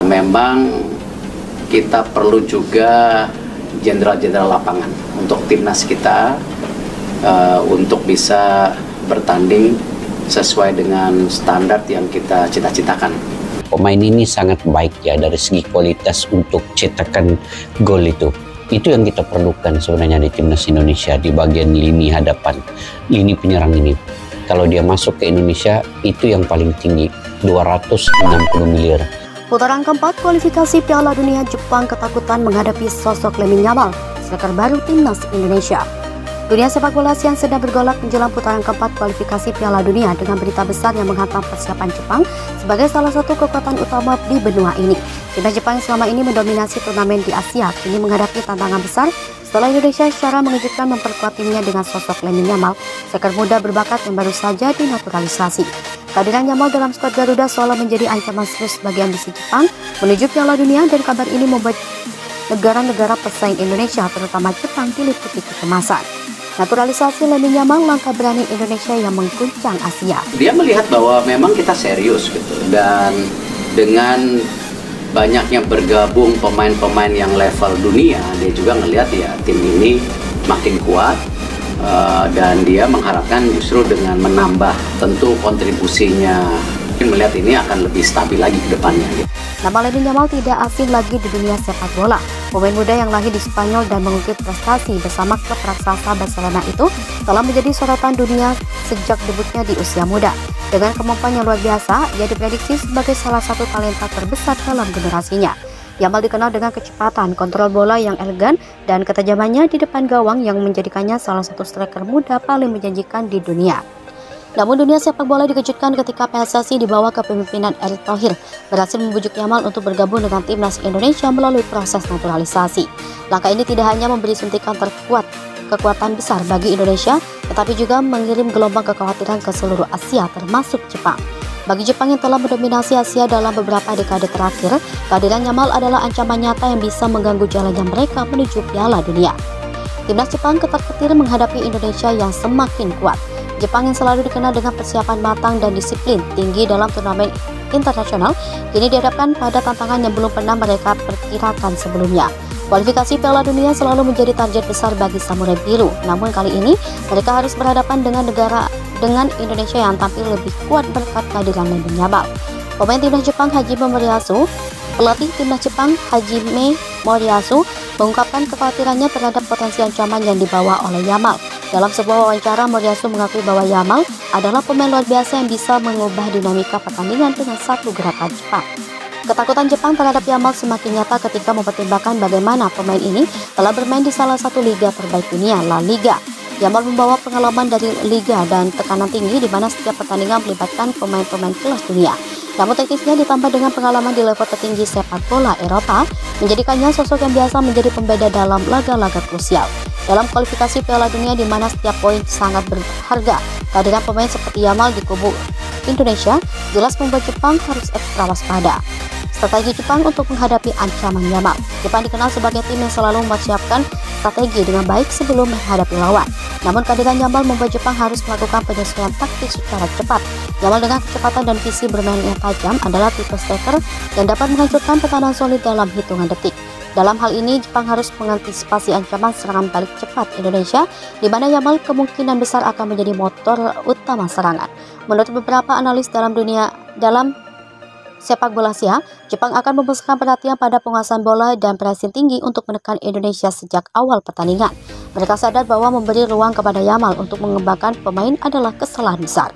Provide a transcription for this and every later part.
Memang kita perlu juga jenderal-jenderal lapangan untuk timnas kita untuk bisa bertanding sesuai dengan standar yang kita cita-citakan. Pemain ini sangat baik ya dari segi kualitas untuk cetakan gol itu. Itu yang kita perlukan sebenarnya di timnas Indonesia di bagian lini hadapan, lini penyerang ini. Kalau dia masuk ke Indonesia itu yang paling tinggi, 260 miliar. Putaran keempat kualifikasi Piala Dunia, Jepang ketakutan menghadapi sosok Lamine Yamal, striker baru timnas Indonesia. Dunia sepak bola siang sedang bergolak menjelang putaran keempat kualifikasi Piala Dunia dengan berita besar yang menghantam persiapan Jepang sebagai salah satu kekuatan utama di benua ini. Timnas Jepang yang selama ini mendominasi turnamen di Asia kini menghadapi tantangan besar setelah Indonesia secara mengejutkan memperkuat timnya dengan sosok Lamine Yamal, striker muda berbakat yang baru saja dinaturalisasi. Kehadiran Yamal dalam skuad Garuda seolah menjadi ancaman serius bagi ambisi Jepang menuju Piala Dunia, dan kabar ini membuat negara-negara pesaing Indonesia terutama Jepang diliputi kecemasan. Naturalisasi Lamine Yamal langkah berani Indonesia yang mengguncang Asia. Dia melihat bahwa memang kita serius gitu, dan dengan banyaknya bergabung pemain-pemain yang level dunia, dia juga ngelihat ya tim ini makin kuat, dan dia mengharapkan justru dengan menambah tentu kontribusinya, melihat ini akan lebih stabil lagi ke depannya. Nama Lamine Yamal tidak asing lagi di dunia sepak bola. Pemain muda yang lahir di Spanyol dan mengukir prestasi bersama klub raksasa Barcelona itu telah menjadi sorotan dunia sejak debutnya di usia muda. Dengan kemampuan yang luar biasa, ia diprediksi sebagai salah satu talenta terbesar dalam generasinya. Yamal dikenal dengan kecepatan, kontrol bola yang elegan, dan ketajamannya di depan gawang yang menjadikannya salah satu striker muda paling menjanjikan di dunia. Namun dunia sepak bola dikejutkan ketika PSSI di bawah kepemimpinan Erick Thohir berhasil membujuk Yamal untuk bergabung dengan timnas Indonesia melalui proses naturalisasi. Langkah ini tidak hanya memberi suntikan terkuat kekuatan besar bagi Indonesia, tetapi juga mengirim gelombang kekhawatiran ke seluruh Asia termasuk Jepang. Bagi Jepang yang telah mendominasi Asia dalam beberapa dekade terakhir, kehadiran Yamal adalah ancaman nyata yang bisa mengganggu jalannya mereka menuju Piala Dunia. Timnas Jepang ketar-ketir menghadapi Indonesia yang semakin kuat. Jepang yang selalu dikenal dengan persiapan matang dan disiplin tinggi dalam turnamen internasional, kini dihadapkan pada tantangan yang belum pernah mereka perkirakan sebelumnya. Kualifikasi Piala Dunia selalu menjadi target besar bagi Samurai Biru, namun kali ini mereka harus berhadapan dengan Indonesia yang tampil lebih kuat berkat kehadiran Lamine Yamal. Pemain timnas Jepang Hajime Moriyasu, pelatih timnas Jepang Hajime Moriyasu mengungkapkan kekhawatirannya terhadap potensi ancaman yang dibawa oleh Yamal. Dalam sebuah wawancara, Moriyasu mengakui bahwa Yamal adalah pemain luar biasa yang bisa mengubah dinamika pertandingan dengan satu gerakan cepat. Ketakutan Jepang terhadap Yamal semakin nyata ketika mempertimbangkan bagaimana pemain ini telah bermain di salah satu liga terbaik dunia, La Liga. Yamal membawa pengalaman dari liga dan tekanan tinggi di mana setiap pertandingan melibatkan pemain-pemain kelas dunia. Namun teknisnya ditambah dengan pengalaman di level tertinggi sepak bola Eropa, menjadikannya sosok yang biasa menjadi pembeda dalam laga-laga krusial. Dalam kualifikasi Piala Dunia di mana setiap poin sangat berharga, kehadiran pemain seperti Yamal di kubu Indonesia jelas membuat Jepang harus ekstra waspada. Strategi Jepang untuk menghadapi ancaman Yamal. Jepang dikenal sebagai tim yang selalu mempersiapkan strategi dengan baik sebelum menghadapi lawan. Namun kehadiran Yamal membuat Jepang harus melakukan penyesuaian taktik secara cepat. Yamal dengan kecepatan dan visi bermain yang tajam adalah tipe striker yang dapat menghancurkan pertahanan solid dalam hitungan detik. Dalam hal ini, Jepang harus mengantisipasi ancaman serangan balik cepat Indonesia, di mana Yamal kemungkinan besar akan menjadi motor utama serangan. Menurut beberapa analis dalam sepak bola Asia, Jepang akan membesarkan perhatian pada penguasaan bola dan pressing tinggi untuk menekan Indonesia sejak awal pertandingan. Mereka sadar bahwa memberi ruang kepada Yamal untuk mengembangkan pemain adalah kesalahan besar.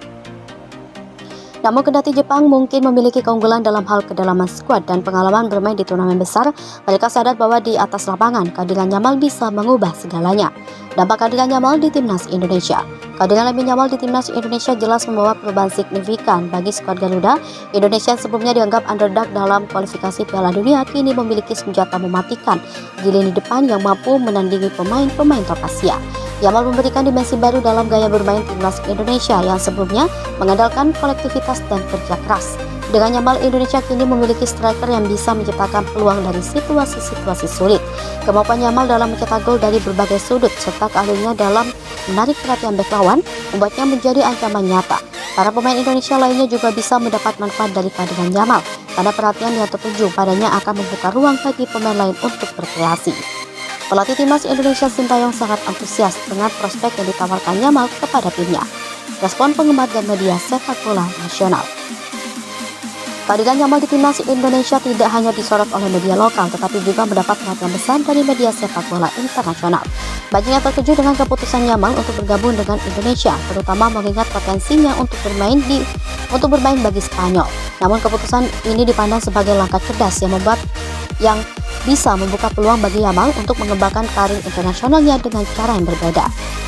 Namun kendati Jepang mungkin memiliki keunggulan dalam hal kedalaman skuad dan pengalaman bermain di turnamen besar, mereka sadar bahwa di atas lapangan kehadiran Yamal bisa mengubah segalanya. Dampak kehadiran Yamal di timnas Indonesia. Kehadiran Lamine Yamal di timnas Indonesia jelas membawa perubahan signifikan bagi skuad Garuda. Indonesia yang sebelumnya dianggap underdog dalam kualifikasi Piala Dunia kini memiliki senjata mematikan di lini depan yang mampu menandingi pemain-pemain top Asia. Yamal memberikan dimensi baru dalam gaya bermain timnas Indonesia yang sebelumnya mengandalkan kolektivitas dan kerja keras. Dengan Yamal, Indonesia kini memiliki striker yang bisa menciptakan peluang dari situasi-situasi sulit. Kemampuan Yamal dalam mencetak gol dari berbagai sudut serta keahliannya dalam menarik perhatian bek lawan membuatnya menjadi ancaman nyata. Para pemain Indonesia lainnya juga bisa mendapat manfaat dari kehadiran Yamal. Tanda perhatian yang tertuju padanya akan membuka ruang bagi pemain lain untuk berkreasi. Pelatih timnas Indonesia Sintayong sangat antusias dengan prospek yang ditawarkan Yamal kepada timnya. Respon penggemar dan media sepak bola nasional. Kehadiran Yamal di timnas Indonesia tidak hanya disorot oleh media lokal, tetapi juga mendapat perhatian besar dari media sepak bola internasional. Banyak yang terkejut dengan keputusan Yamal untuk bergabung dengan Indonesia, terutama mengingat potensinya untuk bermain bagi Spanyol. Namun keputusan ini dipandang sebagai langkah cerdas yang bisa membuka peluang bagi Yamal untuk mengembangkan karir internasionalnya dengan cara yang berbeda.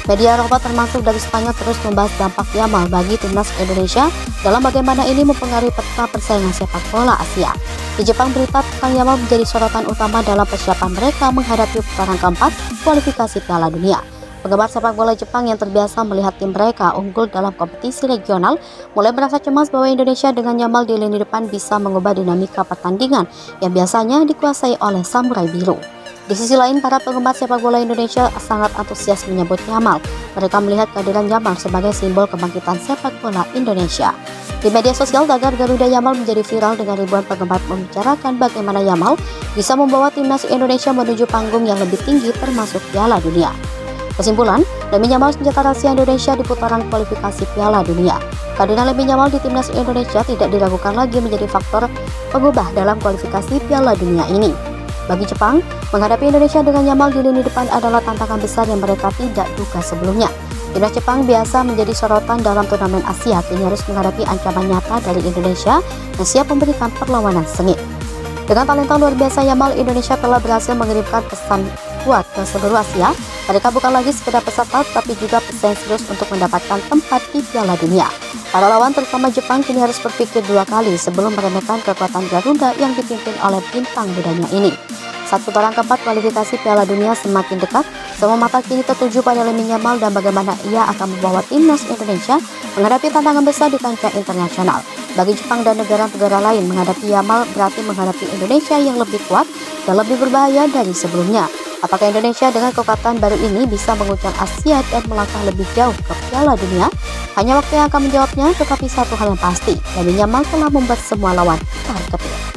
Media Eropa termasuk dari Spanyol terus membahas dampak Yamal bagi timnas Indonesia dalam bagaimana ini mempengaruhi peta persaingan sepak bola Asia. Di Jepang, berita tentang Yamal menjadi sorotan utama dalam persiapan mereka menghadapi putaran keempat kualifikasi Piala Dunia. Penggemar sepak bola Jepang yang terbiasa melihat tim mereka unggul dalam kompetisi regional mulai merasa cemas bahwa Indonesia dengan Yamal di lini depan bisa mengubah dinamika pertandingan yang biasanya dikuasai oleh Samurai Biru. Di sisi lain, para penggemar sepak bola Indonesia sangat antusias menyambut Yamal. Mereka melihat kehadiran Yamal sebagai simbol kebangkitan sepak bola Indonesia. Di media sosial, tagar Garuda Yamal menjadi viral dengan ribuan penggemar membicarakan bagaimana Yamal bisa membawa timnas Indonesia menuju panggung yang lebih tinggi termasuk Piala Dunia. Kesimpulan, Lamine Yamal senjata rahasia Indonesia di putaran kualifikasi Piala Dunia. Kehadiran Lamine Yamal di timnas Indonesia tidak diragukan lagi menjadi faktor pengubah dalam kualifikasi Piala Dunia ini. Bagi Jepang, menghadapi Indonesia dengan Yamal di lini depan adalah tantangan besar yang mereka tidak duga sebelumnya. Timnas Jepang biasa menjadi sorotan dalam turnamen Asia, kini harus menghadapi ancaman nyata dari Indonesia yang siap memberikan perlawanan sengit. Dengan talenta luar biasa Yamal, Indonesia telah berhasil mengirimkan pesan kuat ke seluruh Asia. Mereka bukan lagi sekedar peserta, tapi juga pesaing serius untuk mendapatkan tempat di Piala Dunia. Para lawan terutama Jepang kini harus berpikir dua kali sebelum meremehkan kekuatan Garuda yang dipimpin oleh bintang mudanya ini. Saat putaran keempat kualifikasi Piala Dunia semakin dekat, semua mata kini tertuju pada Lamine Yamal dan bagaimana ia akan membawa timnas Indonesia menghadapi tantangan besar di kancah internasional. Bagi Jepang dan negara-negara lain, menghadapi Yamal berarti menghadapi Indonesia yang lebih kuat dan lebih berbahaya dari sebelumnya. Apakah Indonesia dengan kekuatan baru ini bisa menguncang Asia dan melangkah lebih jauh ke Piala Dunia? Hanya waktu yang akan menjawabnya, tetapi satu hal yang pasti, Lamine Yamal telah membuat semua lawan terkejut.